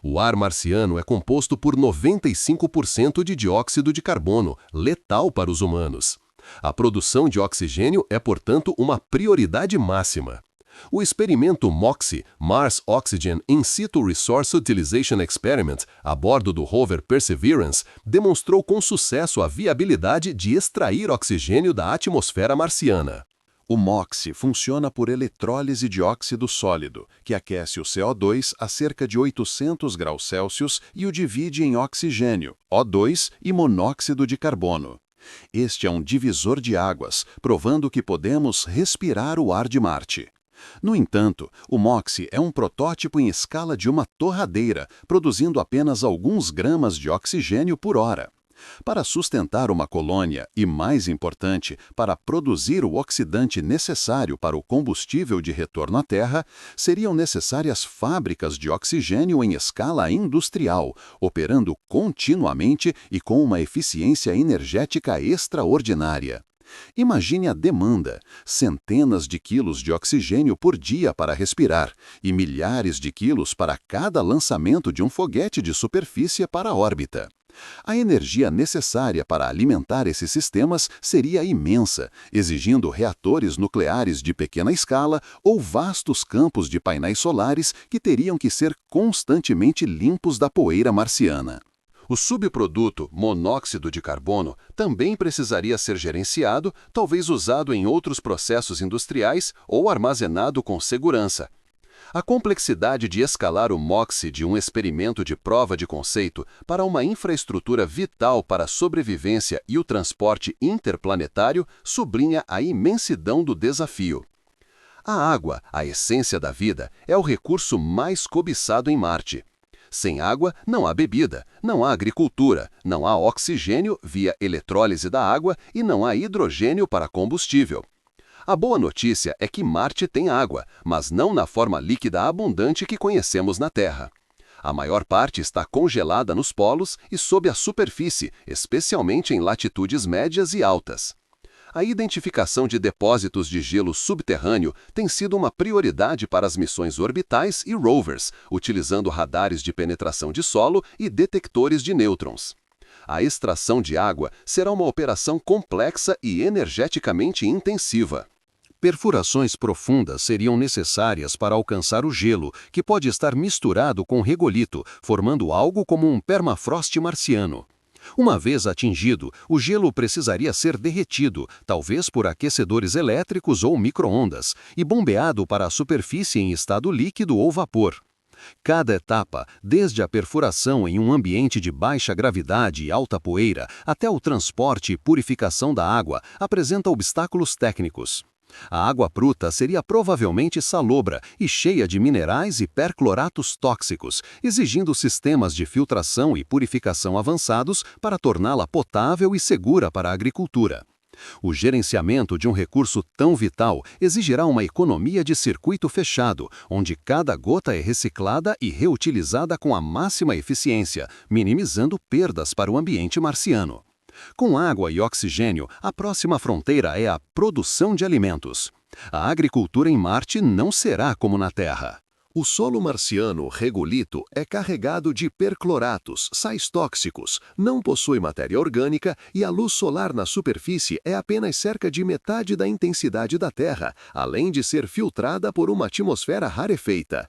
A: O ar marciano é composto por 95% de dióxido de carbono, letal para os humanos. A produção de oxigênio é, portanto, uma prioridade máxima. O experimento MOXIE, Mars Oxygen In Situ Resource Utilization Experiment, a bordo do rover Perseverance, demonstrou com sucesso a viabilidade de extrair oxigênio da atmosfera marciana. O MOXIE funciona por eletrólise de óxido sólido, que aquece o CO2 a cerca de 800 graus Celsius e o divide em oxigênio, O2 e monóxido de carbono. Este é um divisor de águas, provando que podemos respirar o ar de Marte. No entanto, o MOXIE é um protótipo em escala de uma torradeira, produzindo apenas alguns gramas de oxigênio por hora. Para sustentar uma colônia e, mais importante, para produzir o oxidante necessário para o combustível de retorno à Terra, seriam necessárias fábricas de oxigênio em escala industrial, operando continuamente e com uma eficiência energética extraordinária. Imagine a demanda, centenas de quilos de oxigênio por dia para respirar e milhares de quilos para cada lançamento de um foguete de superfície para a órbita. A energia necessária para alimentar esses sistemas seria imensa, exigindo reatores nucleares de pequena escala ou vastos campos de painéis solares que teriam que ser constantemente limpos da poeira marciana. O subproduto, monóxido de carbono, também precisaria ser gerenciado, talvez usado em outros processos industriais ou armazenado com segurança. A complexidade de escalar o MOXIE de um experimento de prova de conceito para uma infraestrutura vital para a sobrevivência e o transporte interplanetário sublinha a imensidão do desafio. A água, a essência da vida, é o recurso mais cobiçado em Marte. Sem água, não há bebida, não há agricultura, não há oxigênio via eletrólise da água e não há hidrogênio para combustível. A boa notícia é que Marte tem água, mas não na forma líquida abundante que conhecemos na Terra. A maior parte está congelada nos polos e sob a superfície, especialmente em latitudes médias e altas. A identificação de depósitos de gelo subterrâneo tem sido uma prioridade para as missões orbitais e rovers, utilizando radares de penetração de solo e detectores de nêutrons. A extração de água será uma operação complexa e energeticamente intensiva. Perfurações profundas seriam necessárias para alcançar o gelo, que pode estar misturado com regolito, formando algo como um permafrost marciano. Uma vez atingido, o gelo precisaria ser derretido, talvez por aquecedores elétricos ou micro-ondas, e bombeado para a superfície em estado líquido ou vapor. Cada etapa, desde a perfuração em um ambiente de baixa gravidade e alta poeira, até o transporte e purificação da água, apresenta obstáculos técnicos. A água bruta seria provavelmente salobra e cheia de minerais e percloratos tóxicos, exigindo sistemas de filtração e purificação avançados para torná-la potável e segura para a agricultura. O gerenciamento de um recurso tão vital exigirá uma economia de circuito fechado, onde cada gota é reciclada e reutilizada com a máxima eficiência, minimizando perdas para o ambiente marciano. Com água e oxigênio, a próxima fronteira é a produção de alimentos. A agricultura em Marte não será como na Terra. O solo marciano regolito é carregado de percloratos, sais tóxicos, não possui matéria orgânica e a luz solar na superfície é apenas cerca de metade da intensidade da Terra, além de ser filtrada por uma atmosfera rarefeita.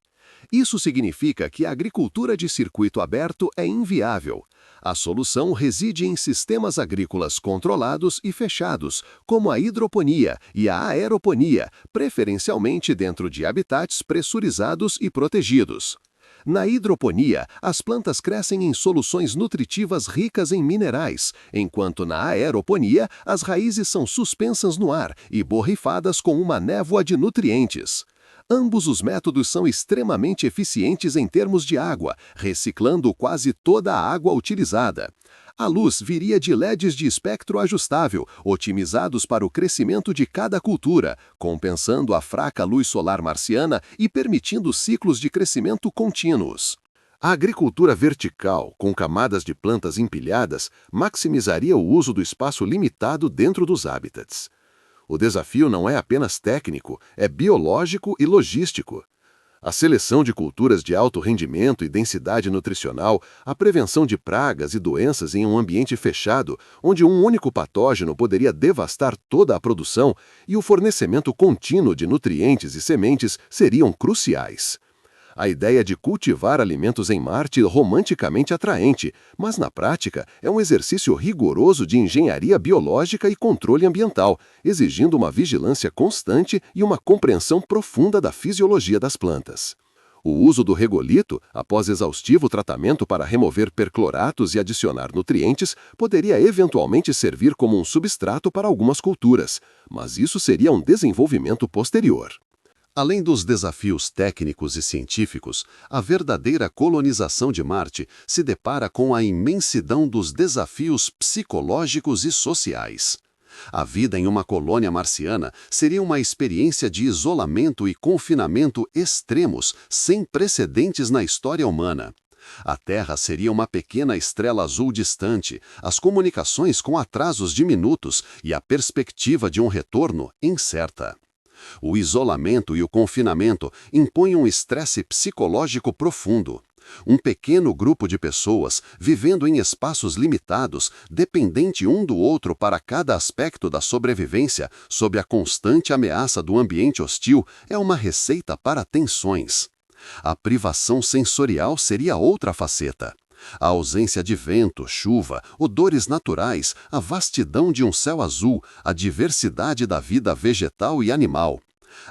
A: Isso significa que a agricultura de circuito aberto é inviável. A solução reside em sistemas agrícolas controlados e fechados, como a hidroponia e a aeroponia, preferencialmente dentro de habitats pressurizados e protegidos. Na hidroponia, as plantas crescem em soluções nutritivas ricas em minerais, enquanto na aeroponia, as raízes são suspensas no ar e borrifadas com uma névoa de nutrientes.
B: Ambos os métodos são extremamente eficientes em termos de água, reciclando quase toda a água utilizada. A luz viria de LEDs de espectro ajustável, otimizados para o crescimento de cada cultura, compensando a fraca luz solar marciana e permitindo ciclos de crescimento contínuos. A agricultura vertical, com camadas de plantas empilhadas, maximizaria o uso do espaço limitado dentro dos habitats. O desafio não é apenas técnico, é biológico e logístico. A seleção de culturas de alto rendimento e densidade nutricional, a prevenção de pragas e doenças em um ambiente fechado, onde um único patógeno poderia devastar toda a produção, e o fornecimento contínuo de nutrientes e sementes seriam cruciais. A ideia de cultivar alimentos em Marte é romanticamente atraente, mas na prática é um exercício rigoroso de engenharia biológica e controle ambiental, exigindo uma vigilância constante e uma compreensão profunda da fisiologia das plantas. O uso do regolito, após exaustivo tratamento para remover percloratos e adicionar nutrientes, poderia eventualmente servir como um substrato para algumas culturas, mas isso seria um desenvolvimento posterior.
A: Além dos desafios técnicos e científicos, a verdadeira colonização de Marte se depara com a imensidão dos desafios psicológicos e sociais. A vida em uma colônia marciana seria uma experiência de isolamento e confinamento extremos, sem precedentes na história humana. A Terra seria uma pequena estrela azul distante, as comunicações com atrasos de minutos e a perspectiva de um retorno incerta. O isolamento e o confinamento impõem um estresse psicológico profundo. Um pequeno grupo de pessoas, vivendo em espaços limitados, dependente um do outro para cada aspecto da sobrevivência, sob a constante ameaça do ambiente hostil, é uma receita para tensões. A privação sensorial seria outra faceta. A ausência de vento, chuva, odores naturais, a vastidão de um céu azul, a diversidade da vida vegetal e animal.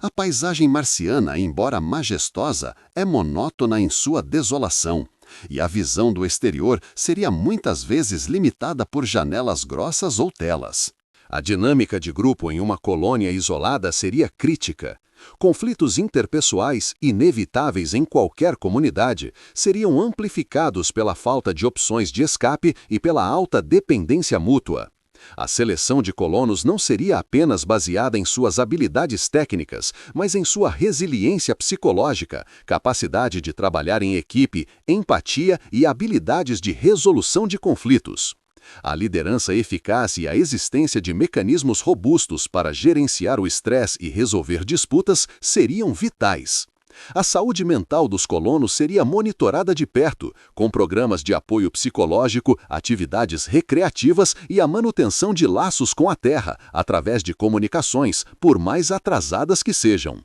A: A paisagem marciana, embora majestosa, é monótona em sua desolação, e a visão do exterior seria muitas vezes limitada por janelas grossas ou telas. A dinâmica de grupo em uma colônia isolada seria crítica. Conflitos interpessoais, inevitáveis em qualquer comunidade, seriam amplificados pela falta de opções de escape e pela alta dependência mútua. A seleção de colonos não seria apenas baseada em suas habilidades técnicas, mas em sua resiliência psicológica, capacidade de trabalhar em equipe, empatia e habilidades de resolução de conflitos. A liderança eficaz e a existência de mecanismos robustos para gerenciar o estresse e resolver disputas seriam vitais. A saúde mental dos colonos seria monitorada de perto, com programas de apoio psicológico, atividades recreativas e a manutenção de laços com a Terra, através de comunicações, por mais atrasadas que sejam.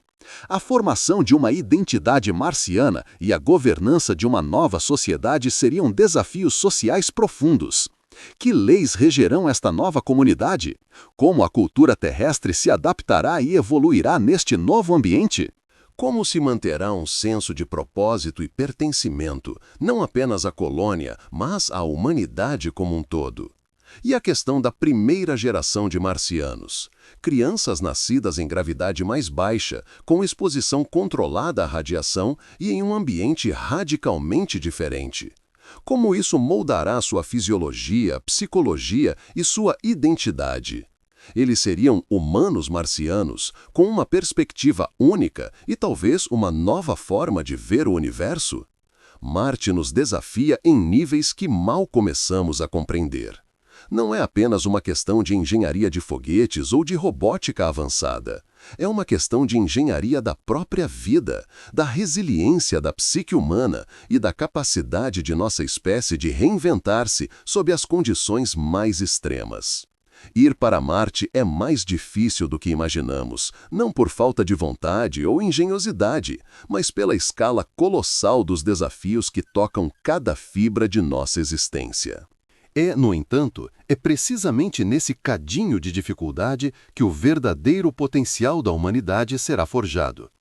A: A formação de uma identidade marciana e a governança de uma nova sociedade seriam desafios sociais profundos. Que leis regerão esta nova comunidade? Como a cultura terrestre se adaptará e evoluirá neste novo ambiente? Como se manterá um senso de propósito e pertencimento, não apenas à colônia, mas à humanidade como um todo? E a questão da primeira geração de marcianos? Crianças nascidas em gravidade mais baixa, com exposição controlada à radiação e em um ambiente radicalmente diferente. Como isso moldará sua fisiologia, psicologia e sua identidade? Eles seriam humanos marcianos, com uma perspectiva única e talvez uma nova forma de ver o universo? Marte nos desafia em níveis que mal começamos a compreender. Não é apenas uma questão de engenharia de foguetes ou de robótica avançada. É uma questão de engenharia da própria vida, da resiliência da psique humana e da capacidade de nossa espécie de reinventar-se sob as condições mais extremas. Ir para Marte é mais difícil do que imaginamos, não por falta de vontade ou engenhosidade, mas pela escala colossal dos desafios que tocam cada fibra de nossa existência. No entanto, é precisamente nesse cadinho de dificuldade que o verdadeiro potencial da humanidade será forjado.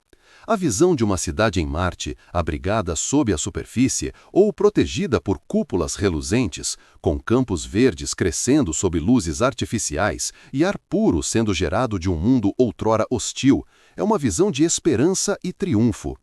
A: A visão de uma cidade em Marte, abrigada sob a superfície ou protegida por cúpulas reluzentes, com campos verdes crescendo sob luzes artificiais e ar puro sendo gerado de um mundo outrora hostil, é uma visão de esperança e triunfo.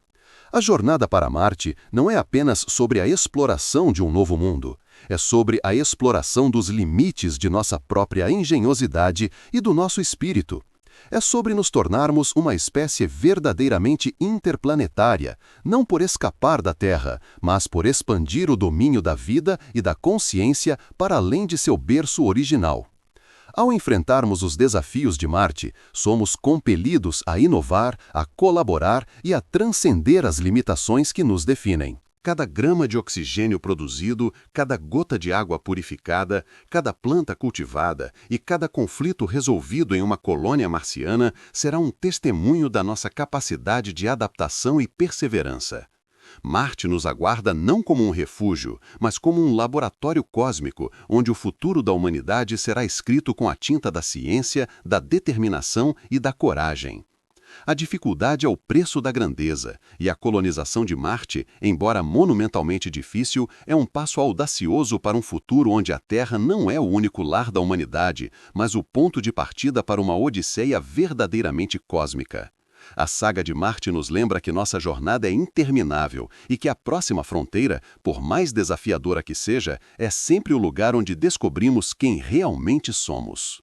A: A jornada para Marte não é apenas sobre a exploração de um novo mundo. É sobre a exploração dos limites de nossa própria engenhosidade e do nosso espírito. É sobre nos tornarmos uma espécie verdadeiramente interplanetária, não por escapar da Terra, mas por expandir o domínio da vida e da consciência para além de seu berço original. Ao enfrentarmos os desafios de Marte, somos compelidos a inovar, a colaborar e a transcender as limitações que nos definem. Cada grama de oxigênio produzido, cada gota de água purificada, cada planta cultivada e cada conflito resolvido em uma colônia marciana será um testemunho da nossa capacidade de adaptação e perseverança. Marte nos aguarda não como um refúgio, mas como um laboratório cósmico, onde o futuro da humanidade será escrito com a tinta da ciência, da determinação e da coragem. A dificuldade é o preço da grandeza, e a colonização de Marte, embora monumentalmente difícil, é um passo audacioso para um futuro onde a Terra não é o único lar da humanidade, mas o ponto de partida para uma odisseia verdadeiramente cósmica. A saga de Marte nos lembra que nossa jornada é interminável e que a próxima fronteira, por mais desafiadora que seja, é sempre o lugar onde descobrimos quem realmente somos.